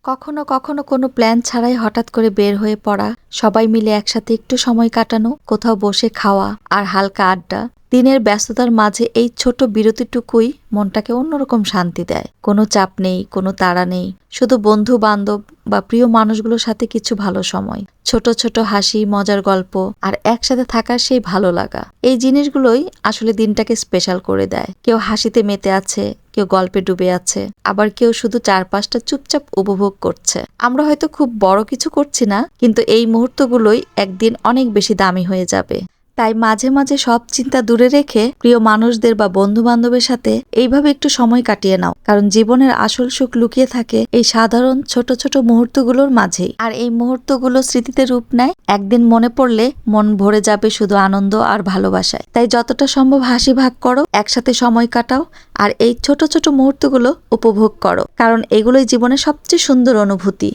কখনো কখনো কোনো প্ল্যান ছাড়াই হঠাৎ করে বের হয়ে পড়া, সবাই মিলে একসাথে একটু সময় কাটানো, কোথাও বসে খাওয়া আর হালকা আড্ডা। দিনের ব্যস্ততার মাঝে এই ছোট বিরতিটুকুই মনটাকে অন্যরকম শান্তি দেয়। কোনো চাপ নেই, কোনো তাড়া নেই, শুধু বন্ধু বান্ধব বা প্রিয় মানুষগুলোর সাথে কিছু ভালো সময়, ছোট ছোট হাসি, মজার গল্প আর একসাথে থাকার সেই ভালো লাগা। এই জিনিসগুলোই আসলে দিনটাকে স্পেশাল করে দেয়। কেউ হাসিতে মেতে আছে, কেউ গল্পে ডুবে আছে, আবার কেউ শুধু চারপাশটা চুপচাপ উপভোগ করছে। আমরা হয়তো খুব বড় কিছু করছি না, কিন্তু এই মুহূর্তগুলোই একদিন অনেক বেশি দামি হয়ে যাবে। তাই মাঝে মাঝে সব চিন্তা দূরে রেখে প্রিয় মানুষদের বা বন্ধু বান্ধবের সাথে এইভাবে একটু সময় কাটিয়ে নাও, কারণ জীবনের আসল সুখ লুকিয়ে থাকে এই সাধারণ ছোট ছোট মুহূর্তগুলোর মাঝেই। আর এই মুহূর্তগুলো স্মৃতিতে রূপ নেয়, একদিন মনে পড়লে মন ভরে যাবে শুধু আনন্দ আর ভালোবাসায়। তাই যতটা সম্ভব হাসি ভাগ করো, একসাথে সময় কাটাও আর এই ছোট ছোট মুহূর্তগুলো উপভোগ করো, কারণ এগুলোই জীবনের সবচেয়ে সুন্দর অনুভূতি।